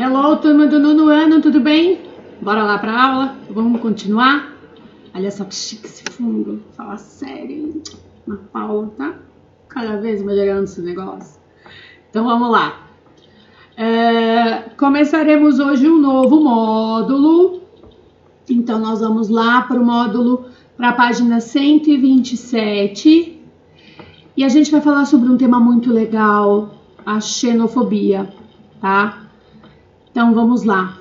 Hello, turma do nono ano, tudo bem? Bora lá pra aula? Vamos continuar? Olha só que chique esse fundo. Fala sério. Na pauta. Cada vez melhorando esse negócio. Então vamos lá. Começaremos hoje um novo módulo. Então nós vamos lá para o módulo, para a página 127. E a gente vai falar sobre um tema muito legal, a xenofobia, tá? Então vamos lá.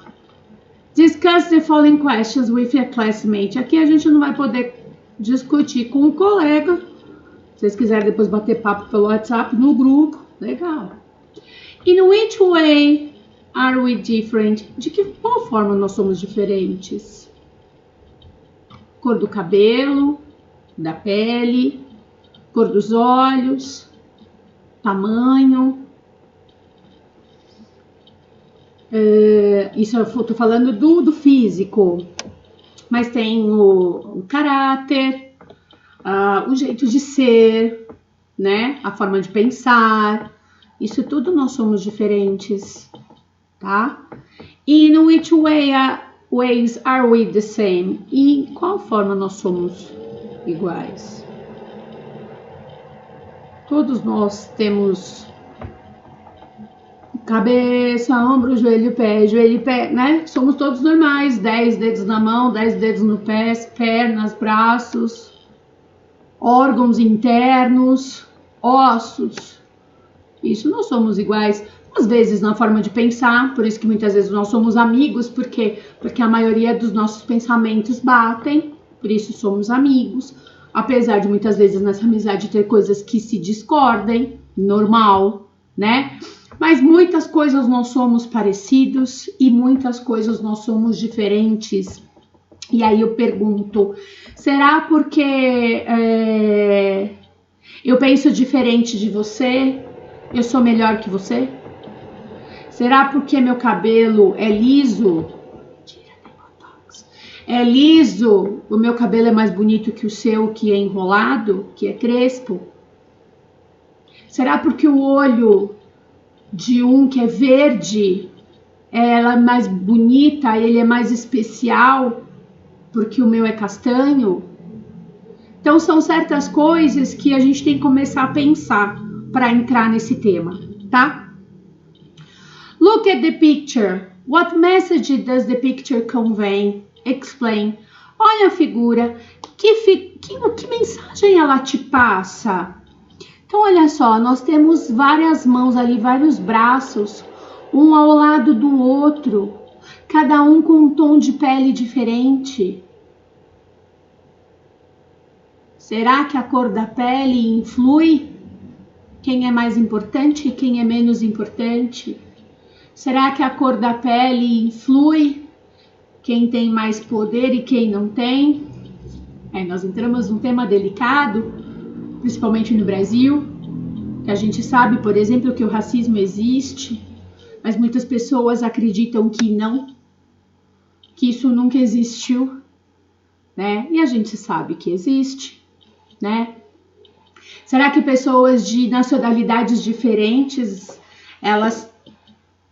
Discuss the following questions with a classmate. Aqui a gente não vai poder discutir com o colega. Se vocês quiserem depois bater papo pelo WhatsApp no grupo, legal. In which way are we different? De qual forma nós somos diferentes? Cor do cabelo, da pele, cor dos olhos, tamanho. Isso eu estou falando do físico, mas tem o caráter, o jeito de ser, né? A forma de pensar. Isso tudo nós somos diferentes, tá? In which ways are we the same? E em qual forma nós somos iguais? Todos nós temos cabeça, ombro, joelho, pé, né? Somos todos normais, 10 dedos na mão, 10 dedos no pé, pernas, braços, órgãos internos, ossos. Isso nós somos iguais. Às vezes na forma de pensar, por isso que muitas vezes nós somos amigos, porque a maioria dos nossos pensamentos batem, por isso somos amigos. Apesar de muitas vezes nessa amizade ter coisas que se discordem, normal, né? Mas muitas coisas nós somos parecidos e muitas coisas nós somos diferentes. E aí eu pergunto, será porque eu penso diferente de você? Eu sou melhor que você? Será porque meu cabelo é liso? É liso, o meu cabelo é mais bonito que o seu, que é enrolado, que é crespo? Será porque o olho de um que é verde, ela é mais bonita, ele é mais especial, porque o meu é castanho? Então são certas coisas que a gente tem que começar a pensar para entrar nesse tema, tá? Look at the picture. What message does the picture convey? Explain. Olha a figura. Que mensagem ela te passa? Então, olha só, nós temos várias mãos ali, vários braços, um ao lado do outro, cada um com um tom de pele diferente. Será que a cor da pele influi? Quem é mais importante e quem é menos importante? Será que a cor da pele influi? Quem tem mais poder e quem não tem? Nós entramos num tema delicado, principalmente no Brasil, que a gente sabe, por exemplo, que o racismo existe, mas muitas pessoas acreditam que não, que isso nunca existiu, né? E a gente sabe que existe, né? Será que pessoas de nacionalidades diferentes, elas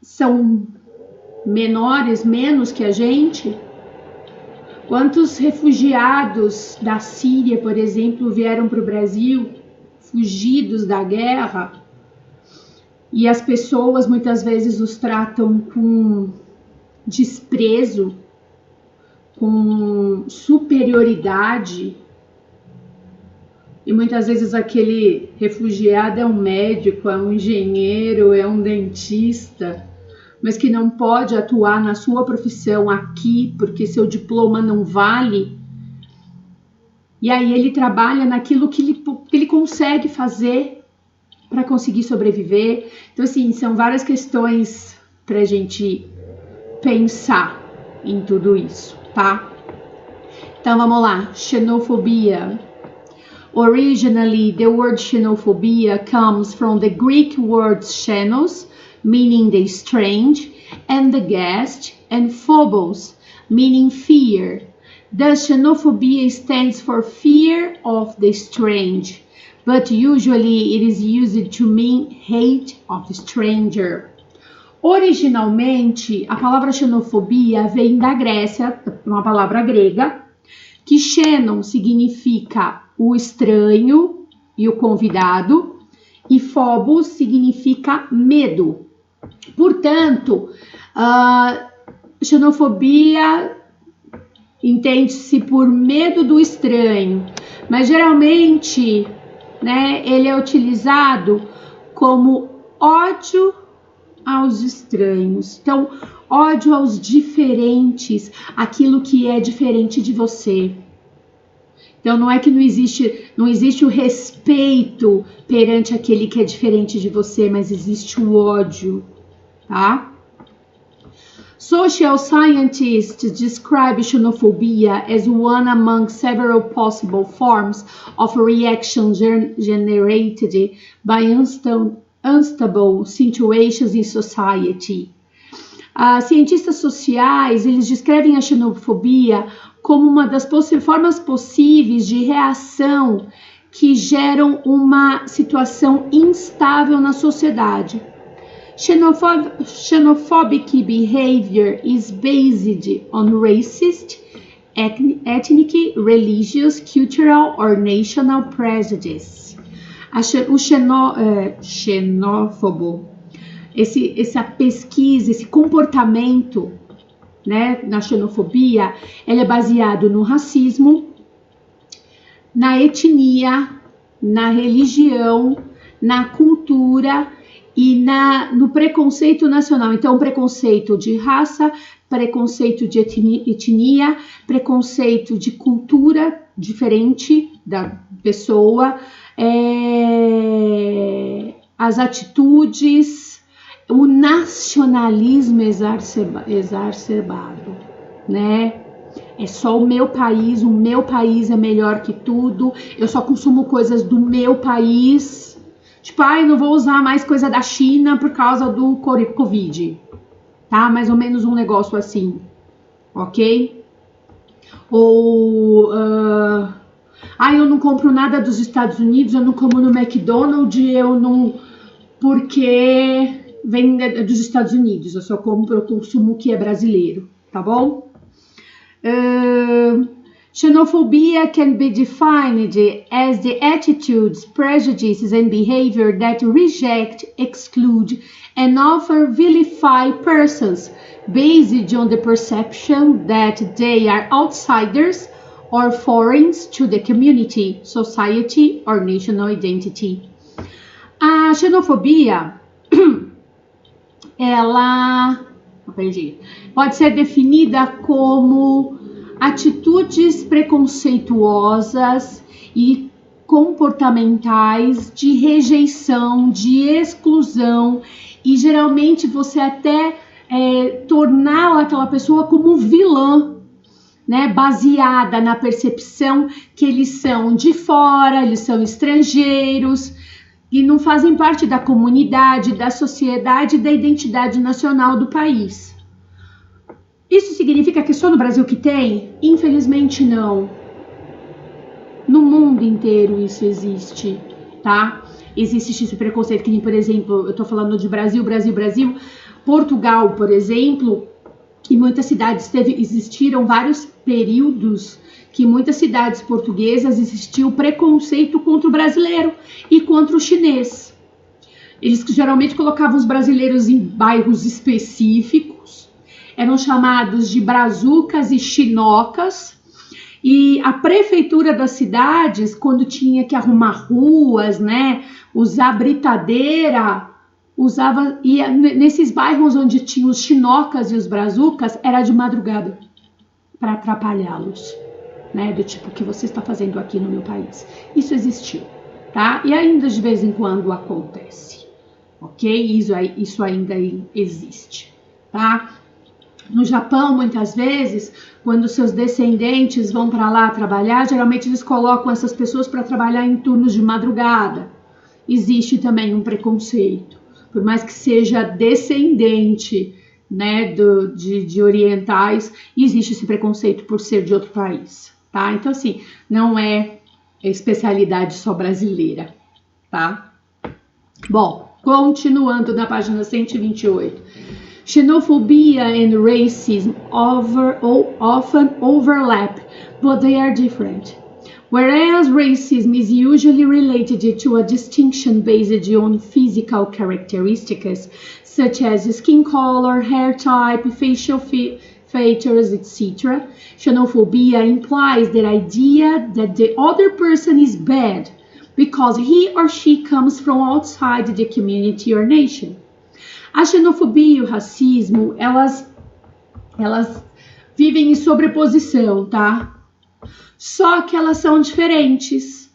são menos que a gente? Quantos refugiados da Síria, por exemplo, vieram para o Brasil, fugidos da guerra, e as pessoas muitas vezes os tratam com desprezo, com superioridade, e muitas vezes aquele refugiado é um médico, é um engenheiro, é um dentista, mas que não pode atuar na sua profissão aqui porque seu diploma não vale. E aí ele trabalha naquilo que ele consegue fazer para conseguir sobreviver. Então, assim, são várias questões para a gente pensar em tudo isso, tá? Então, vamos lá. Xenofobia. Originally, the word xenophobia comes from the Greek word xenos, meaning the strange, and the guest, and phobos, meaning fear. Thus, xenophobia stands for fear of the strange, but usually it is used to mean hate of stranger. Originalmente, a palavra xenofobia vem da Grécia, uma palavra grega, que xenon significa o estranho e o convidado, e phobos significa medo. Portanto, xenofobia entende-se por medo do estranho, mas geralmente, né, ele é utilizado como ódio aos estranhos. Então, ódio aos diferentes, aquilo que é diferente de você. Então, não é que não existe o respeito perante aquele que é diferente de você, mas existe o ódio, tá? Social scientists describe xenophobia as one among several possible forms of reaction generated by unstable situations in society. Cientistas sociais, eles descrevem a xenofobia como uma das formas possíveis de reação que geram uma situação instável na sociedade. Xenophobic behavior is based on racist, ethnic, religious, cultural or national prejudice. O xenófobo, essa pesquisa, esse comportamento, né, na xenofobia, ele é baseado no racismo, na etnia, na religião, na cultura e no preconceito nacional. Então, preconceito de raça, preconceito de etnia, preconceito de cultura diferente da pessoa, as atitudes, o nacionalismo exacerbado, né? É só o meu país é melhor que tudo, eu só consumo coisas do meu país. Tipo, não vou usar mais coisa da China por causa do Covid, tá? Mais ou menos um negócio assim, ok? Ou, eu não compro nada dos Estados Unidos, eu não como no McDonald's, porque vem dos Estados Unidos, eu consumo o que é brasileiro, tá bom? Xenophobia can be defined as the attitudes, prejudices, and behavior that reject, exclude, and often vilify persons based on the perception that they are outsiders or foreigners to the community, society, or national identity. A xenofobia, ela pode ser definida como atitudes preconceituosas e comportamentais de rejeição, de exclusão, e geralmente você até tornar aquela pessoa como vilã, né, baseada na percepção que eles são de fora, eles são estrangeiros e não fazem parte da comunidade, da sociedade e da identidade nacional do país. Isso significa que só no Brasil que tem? Infelizmente não. No mundo inteiro isso existe, tá? Existe esse preconceito que, por exemplo, eu tô falando de Brasil. Portugal, por exemplo, em muitas cidades existiram vários períodos que em muitas cidades portuguesas existiu preconceito contra o brasileiro e contra o chinês. Eles geralmente colocavam os brasileiros em bairros específicos, eram chamados de brazucas e chinocas, e a prefeitura das cidades, quando tinha que arrumar ruas, né, usar britadeira, ia nesses bairros onde tinha os chinocas e os brazucas, era de madrugada, para atrapalhá-los, né, do tipo, o que você está fazendo aqui no meu país? Isso existiu, tá? E ainda de vez em quando acontece, ok? Isso ainda existe, tá? No Japão, muitas vezes, quando seus descendentes vão para lá trabalhar, geralmente eles colocam essas pessoas para trabalhar em turnos de madrugada. Existe também um preconceito, por mais que seja descendente, né, de orientais, existe esse preconceito por ser de outro país, tá? Então, assim, não é especialidade só brasileira, tá? Bom, Continuando na página 128. Xenophobia and racism often overlap, but they are different. Whereas racism is usually related to a distinction based on physical characteristics, such as skin color, hair type, facial features, etc., xenophobia implies the idea that the other person is bad because he or she comes from outside the community or nation. A xenofobia e o racismo, elas vivem em sobreposição, tá? Só que elas são diferentes.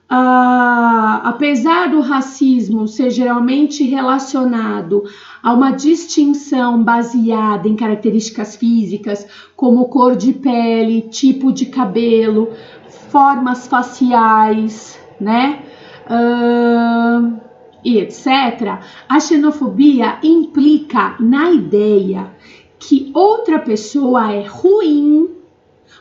Apesar do racismo ser geralmente relacionado a uma distinção baseada em características físicas, como cor de pele, tipo de cabelo, formas faciais, né? E etc., a xenofobia implica na ideia que outra pessoa é ruim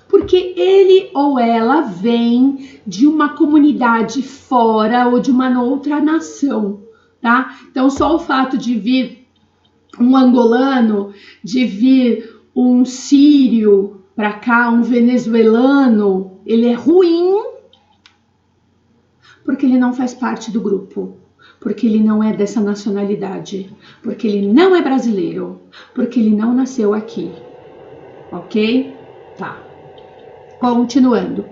porque ele ou ela vem de uma comunidade fora ou de uma outra nação, tá? Então, só o fato de vir um angolano, de vir um sírio para cá, um venezuelano, ele é ruim porque ele não faz parte do grupo, porque ele não é dessa nacionalidade, porque ele não é brasileiro, porque ele não nasceu aqui, ok? Tá. Continuando.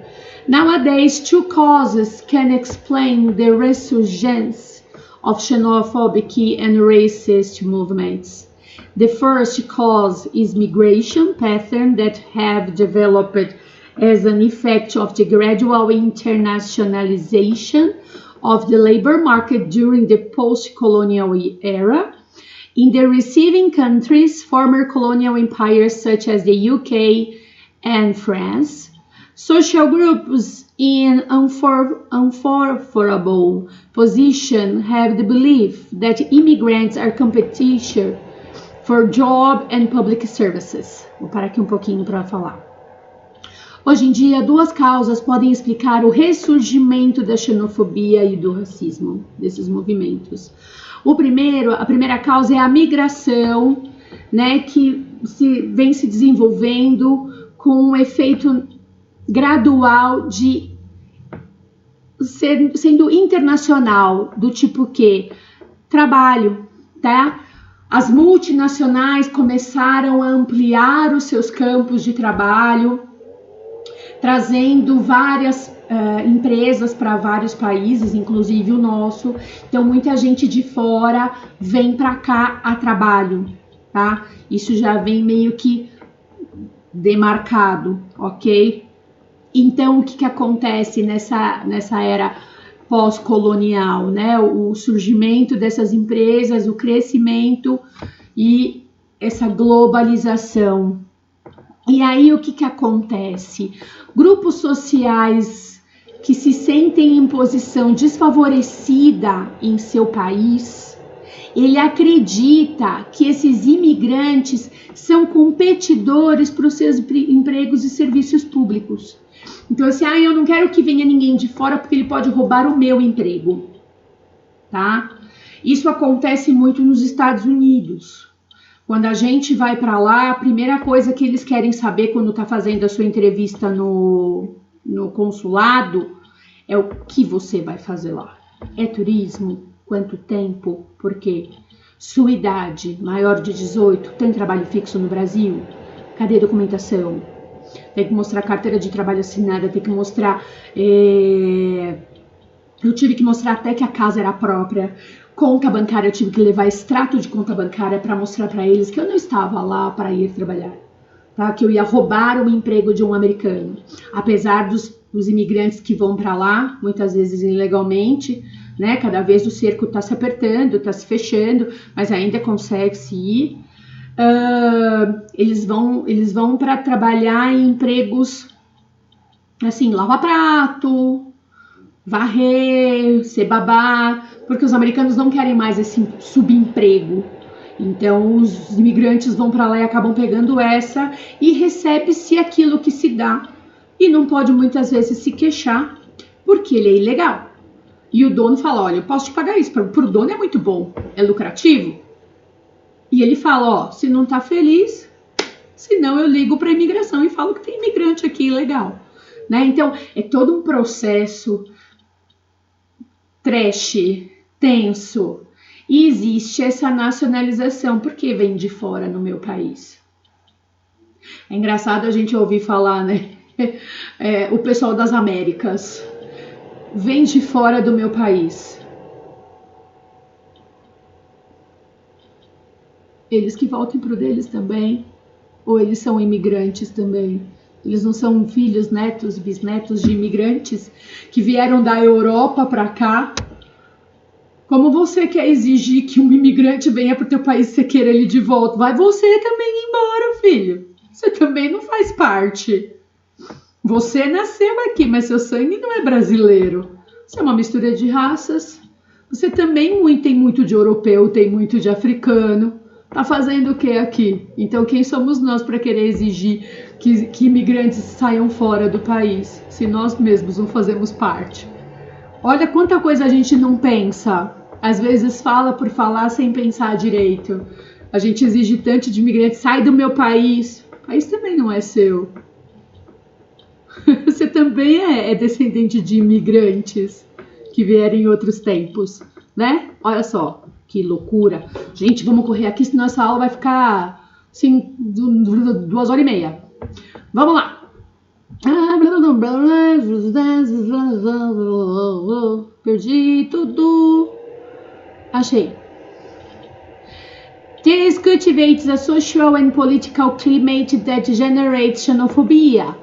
Nowadays, two causes can explain the resurgence of xenophobic and racist movements. The first cause is migration patterns that have developed as an effect of the gradual internationalization of the labor market during the post-colonial era. In the receiving countries, former colonial empires such as the UK and France, social groups in unfavorable position have the belief that immigrants are competition for job and public services. Vou parar aqui um pouquinho para falar. Hoje em dia, duas causas podem explicar o ressurgimento da xenofobia e do racismo, desses movimentos. A primeira causa é a migração, né, que vem se desenvolvendo com um efeito gradual de sendo internacional, do tipo que trabalho, tá? As multinacionais começaram a ampliar os seus campos de trabalho, trazendo várias empresas para vários países, inclusive o nosso. Então, muita gente de fora vem para cá a trabalho, tá? Isso já vem meio que demarcado, ok? Então, o que acontece nessa era pós-colonial, né? O surgimento dessas empresas, o crescimento e essa globalização. E aí, o que acontece? Grupos sociais que se sentem em posição desfavorecida em seu país, ele acredita que esses imigrantes são competidores para os seus empregos e serviços públicos. Então, assim, eu não quero que venha ninguém de fora porque ele pode roubar o meu emprego, tá? Isso acontece muito nos Estados Unidos. Quando a gente vai para lá, a primeira coisa que eles querem saber quando tá fazendo a sua entrevista no consulado é o que você vai fazer lá. É turismo? Quanto tempo? Por quê? Sua idade, maior de 18, tem trabalho fixo no Brasil? Cadê a documentação? Tem que mostrar carteira de trabalho assinada, tem que mostrar... Eu tive que mostrar até que a casa era própria. Conta bancária, eu tive que levar extrato de conta bancária para mostrar para eles que eu não estava lá para ir trabalhar, tá? Que eu ia roubar o emprego de um americano. Apesar dos imigrantes que vão para lá, muitas vezes ilegalmente, né? Cada vez o cerco está se apertando, está se fechando, mas ainda consegue-se ir. Eles vão para trabalhar em empregos assim, lava-prato, varrer, ser babá, porque os americanos não querem mais esse subemprego. Então, os imigrantes vão para lá e acabam pegando essa e recebe-se aquilo que se dá. E não pode muitas vezes se queixar, porque ele é ilegal. E o dono fala, olha, eu posso te pagar isso, para o dono é muito bom, é lucrativo. E ele fala, ó, se não tá feliz, senão eu ligo para a imigração e falo que tem imigrante aqui, legal. Né? Então, é todo um processo trash, tenso. E existe essa nacionalização, porque vem de fora no meu país. É engraçado a gente ouvir falar, né? O pessoal das Américas vem de fora do meu país. Eles que voltem pro deles também, ou eles são imigrantes também? Eles não são filhos, netos, bisnetos de imigrantes que vieram da Europa para cá? Como você quer exigir que um imigrante venha pro teu país e você queira ele de volta? Vai você também embora, filho. Você também não faz parte. Você nasceu aqui, mas seu sangue não é brasileiro. Você é uma mistura de raças. Você também tem muito de europeu, tem muito de africano. Tá fazendo o que aqui? Então quem somos nós para querer exigir que imigrantes saiam fora do país, se nós mesmos não fazemos parte? Olha quanta coisa a gente não pensa. Às vezes fala por falar sem pensar direito. A gente exige tanto de imigrante, sai do meu país. O país também não é seu. Você também é descendente de imigrantes que vieram em outros tempos, né? Olha só, que loucura. Gente, vamos correr aqui, senão essa aula vai ficar assim, 2h30. Vamos lá. Perdi tudo. Achei. This cultivates a social and political climate that generates xenophobia,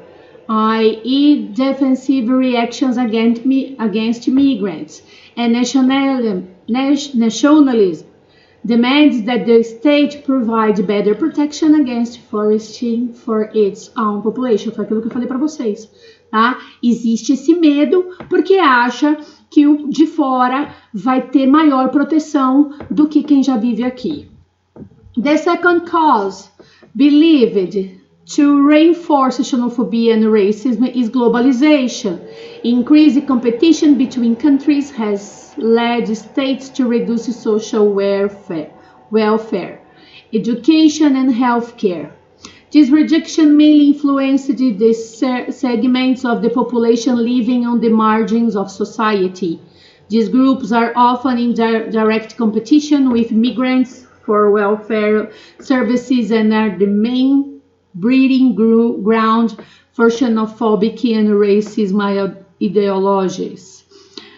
i.e. defensive reactions against migrants, and nationalism demands that the state provide better protection against foresting for its own population. Foi aquilo que eu falei para vocês, tá? Existe esse medo porque acha que o de fora vai ter maior proteção do que quem já vive aqui. The second cause, believed to reinforce xenophobia and racism, is globalization. Increased competition between countries has led states to reduce social welfare, education and healthcare. This reduction mainly influenced the segments of the population living on the margins of society. These groups are often in direct competition with migrants for welfare services and are the main breeding ground for xenophobic and racist ideologies.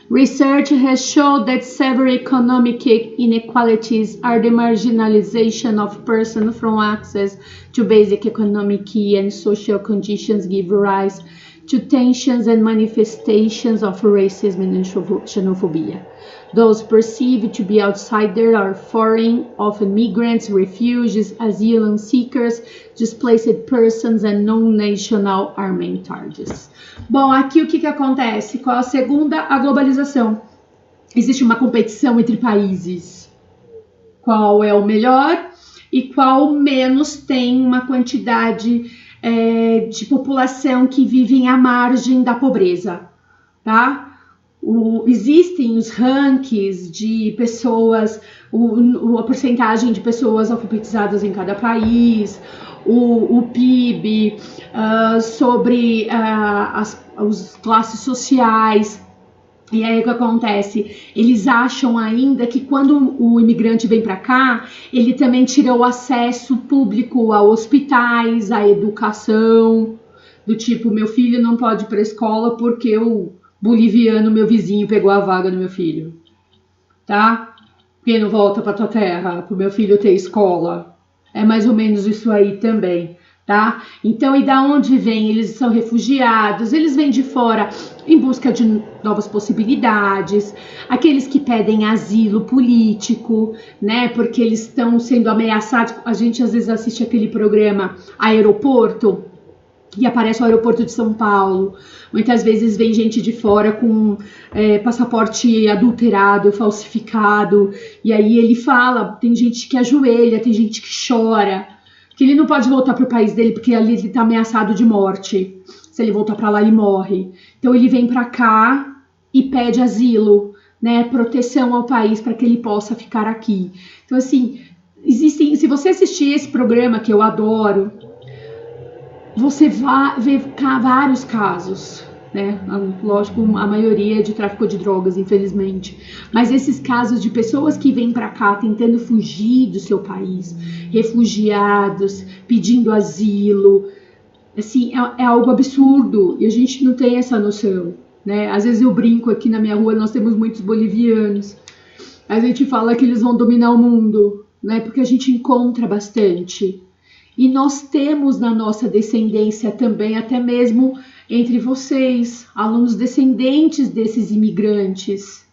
Research has shown that severe economic inequalities are the marginalization of persons from access to basic economic and social conditions give rise to tensions and manifestations of racism and xenophobia. Those perceived to be outsider or foreign, often migrants, refugees, asylum seekers, displaced persons and non-national are main targets. Bom, aqui o que acontece? Qual a segunda? A globalização. Existe uma competição entre países. Qual é o melhor e qual menos tem uma quantidade de população que vive à margem da pobreza, tá? Existem os rankings de pessoas, a porcentagem de pessoas alfabetizadas em cada país, o PIB, sobre as classes sociais. E aí o que acontece? Eles acham ainda que quando o imigrante vem para cá, ele também tira o acesso público a hospitais, a educação, do tipo, meu filho não pode ir para a escola porque o boliviano, meu vizinho, pegou a vaga do meu filho, tá? Porque não volta para tua terra, pro meu filho ter escola. É mais ou menos isso aí também, tá? Então, e da onde vem? Eles são refugiados, eles vêm de fora em busca de novas possibilidades, aqueles que pedem asilo político, né? Porque eles estão sendo ameaçados. A gente às vezes assiste aquele programa Aeroporto, e aparece o aeroporto de São Paulo. Muitas vezes vem gente de fora com passaporte adulterado, falsificado, e aí ele fala, tem gente que ajoelha, tem gente que chora, que ele não pode voltar para o país dele porque ali ele está ameaçado de morte. Se ele voltar para lá, ele morre. Então ele vem para cá e pede asilo, né, proteção ao país para que ele possa ficar aqui. Então, assim, se você assistir esse programa, que eu adoro, você vai ver vários casos, né? Lógico, a maioria é de tráfico de drogas, infelizmente. Mas esses casos de pessoas que vêm para cá tentando fugir do seu país, refugiados, pedindo asilo, assim, é algo absurdo e a gente não tem essa noção, né? Às vezes eu brinco aqui na minha rua, nós temos muitos bolivianos. A gente fala que eles vão dominar o mundo, né? Porque a gente encontra bastante. E nós temos na nossa descendência também, até mesmo entre vocês, alunos descendentes desses imigrantes.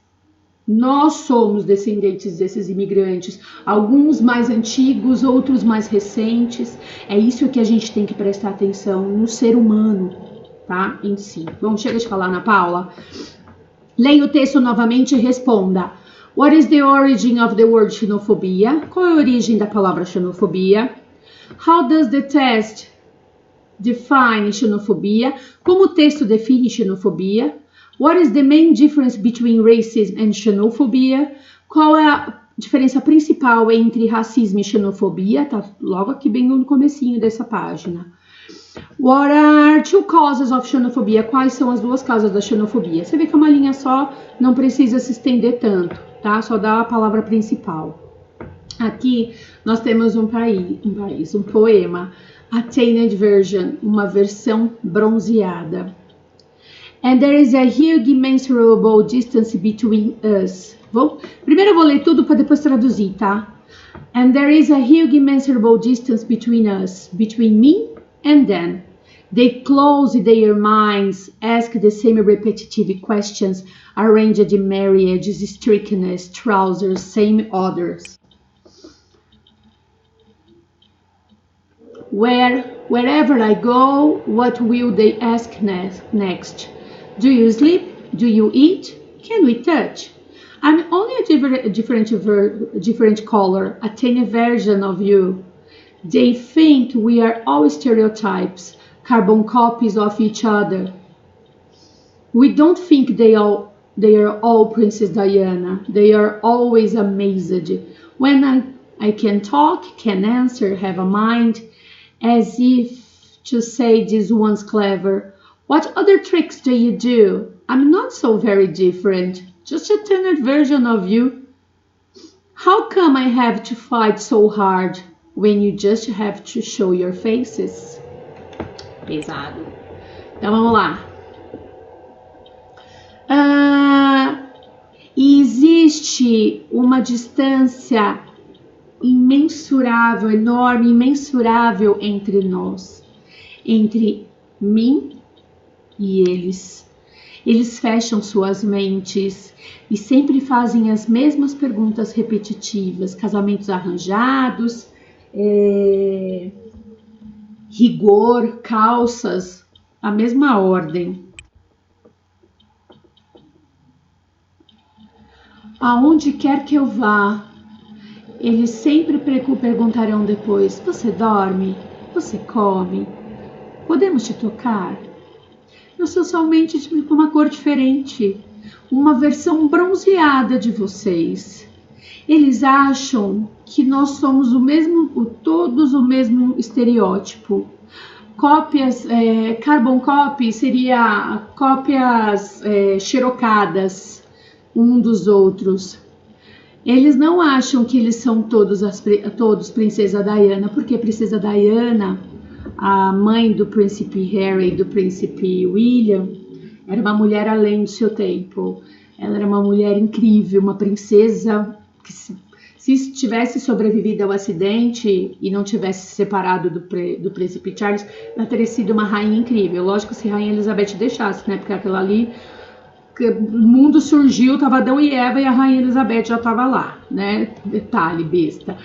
Nós somos descendentes desses imigrantes, alguns mais antigos, outros mais recentes. É isso que a gente tem que prestar atenção no ser humano, tá? Em si. Bom, chega de falar, Ana Paula. Leia o texto novamente e responda. What is the origin of the word xenofobia? Qual é a origem da palavra xenofobia? How does the test define xenofobia? Como o texto define xenofobia? What is the main difference between racism and xenofobia? Qual é a diferença principal entre racismo e xenofobia? Tá logo aqui bem no comecinho dessa página. What are two causes of xenofobia? Quais são as duas causas da xenofobia? Você vê que é uma linha só, não precisa se estender tanto, tá? Só dá a palavra principal. Aqui nós temos um poema, a Tainted Version, uma versão bronzeada. And there is a huge immeasurable distance between us. Primeiro eu vou ler tudo para depois traduzir, tá? And there is a huge immeasurable distance between us, between me and them. They close their minds, ask the same repetitive questions, arranged in marriages, strictness, trousers, same orders. Wherever I go, what will they ask next? Do you sleep? Do you eat? Can we touch? I'm only a different color, a tiny version of you. They think we are all stereotypes, carbon copies of each other. We don't think they are all Princess Diana. They are always amazed. When I can talk, can answer, have a mind, as if to say this one's clever. What other tricks do you do? I'm not so very different, just a thinner version of you. How come I have to fight so hard when you just have to show your faces? Pesado. Então vamos lá. Existe uma distância imensurável, enorme, imensurável entre nós, entre mim e eles. Eles fecham suas mentes e sempre fazem as mesmas perguntas repetitivas, casamentos arranjados, rigor, calças, a mesma ordem. Aonde quer que eu vá, eles sempre perguntarão depois: você dorme? Você come? Podemos te tocar? Eu sou somente de uma cor diferente, uma versão bronzeada de vocês. Eles acham que nós somos todos o mesmo estereótipo. Cópias, carbon copy seria cópias xerocadas um dos outros. Eles não acham que eles são todos Princesa Diana, porque Princesa Diana, a mãe do príncipe Harry e do príncipe William, era uma mulher além do seu tempo. Ela era uma mulher incrível, uma princesa que se tivesse sobrevivido ao acidente e não tivesse se separado do príncipe Charles, ela teria sido uma rainha incrível. Lógico, se a rainha Elizabeth deixasse, né? Porque aquela ali, o mundo surgiu, tava Adão e Eva e a rainha Elizabeth já tava lá, né? Detalhe, besta.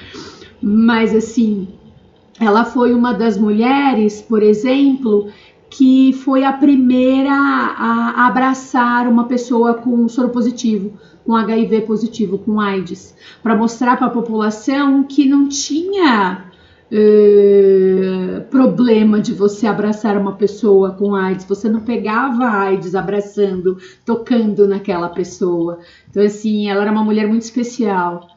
Mas assim, ela foi uma das mulheres, por exemplo, que foi a primeira a abraçar uma pessoa com soro positivo, com HIV positivo, com AIDS, para mostrar para a população que não tinha problema de você abraçar uma pessoa com AIDS? Você não pegava a AIDS abraçando, tocando naquela pessoa. Então, assim, ela era uma mulher muito especial.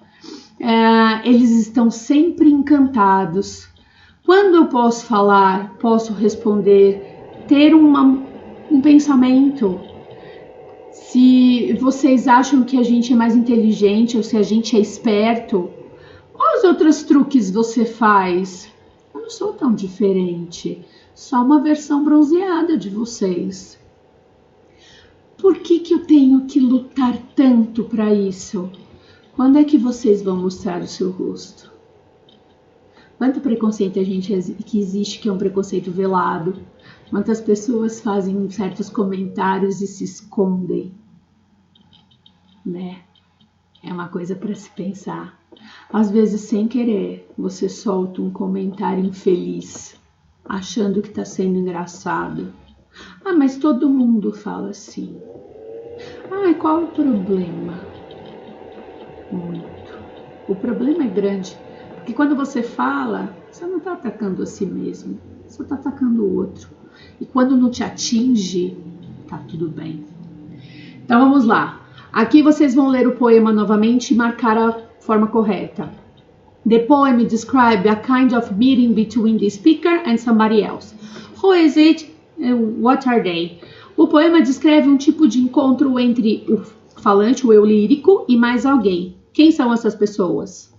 Eles estão sempre encantados. Quando eu posso falar, posso responder, ter um pensamento. Se vocês acham que a gente é mais inteligente ou se a gente é esperto, quais outros truques você faz? Eu não sou tão diferente, só uma versão bronzeada de vocês. Por que eu tenho que lutar tanto para isso? Quando é que vocês vão mostrar o seu rosto? Quanto preconceito que existe, que é um preconceito velado? Quantas pessoas fazem certos comentários e se escondem, né? É uma coisa para se pensar. Às vezes, sem querer, você solta um comentário infeliz, achando que está sendo engraçado. Mas todo mundo fala assim. Qual é o problema? Muito. O problema é grande, porque quando você fala, você não está atacando a si mesmo, você está atacando o outro. E quando não te atinge, tá tudo bem. Então vamos lá. Aqui vocês vão ler o poema novamente e marcar a forma correta. The poem describes a kind of meeting between the speaker and somebody else. Who is it? What are they? O poema descreve um tipo de encontro entre o falante, o eu lírico, e mais alguém. Quem são essas pessoas?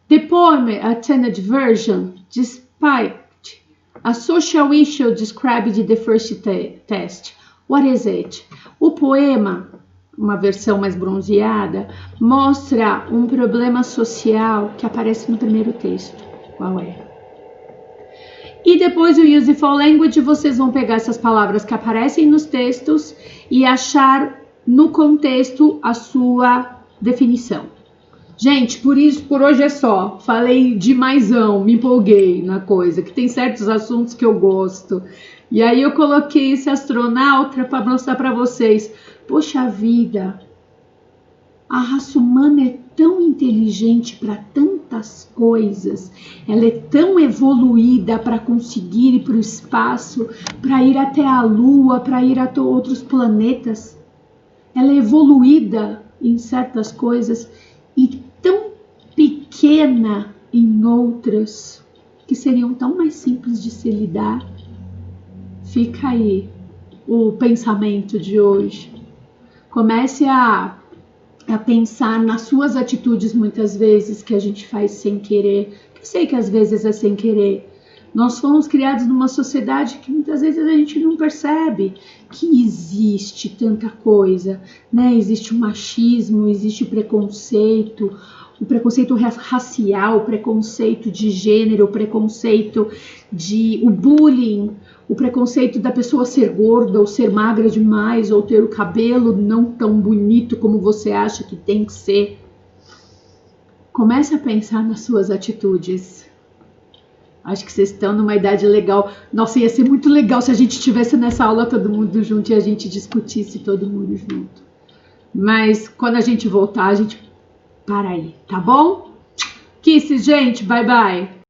The poem, a teenage version, despite a social issue described in the first test. What is it? O poema, uma versão mais bronzeada, mostra um problema social que aparece no primeiro texto. Qual é? E depois o Useful Language, vocês vão pegar essas palavras que aparecem nos textos e achar no contexto a sua definição. Gente, por hoje é só. Falei demaisão, me empolguei na coisa, que tem certos assuntos que eu gosto. E aí eu coloquei esse astronauta para mostrar para vocês. Poxa vida, a raça humana é tão inteligente para tantas coisas. Ela é tão evoluída para conseguir ir para o espaço, para ir até a Lua, para ir até outros planetas. Ela é evoluída em certas coisas e tão pequena em outras que seriam tão mais simples de se lidar. Fica aí o pensamento de hoje. Comece a pensar nas suas atitudes muitas vezes que a gente faz sem querer. Eu sei que às vezes é sem querer. Nós fomos criados numa sociedade que muitas vezes a gente não percebe que existe tanta coisa, né? Existe o machismo, existe o preconceito racial, o preconceito de gênero, o preconceito o bullying, o preconceito da pessoa ser gorda ou ser magra demais ou ter o cabelo não tão bonito como você acha que tem que ser. Comece a pensar nas suas atitudes. Acho que vocês estão numa idade legal. Nossa, ia ser muito legal se a gente estivesse nessa aula todo mundo junto e a gente discutisse todo mundo junto. Mas quando a gente voltar, a gente para aí, tá bom? Kisses, gente. Bye, bye.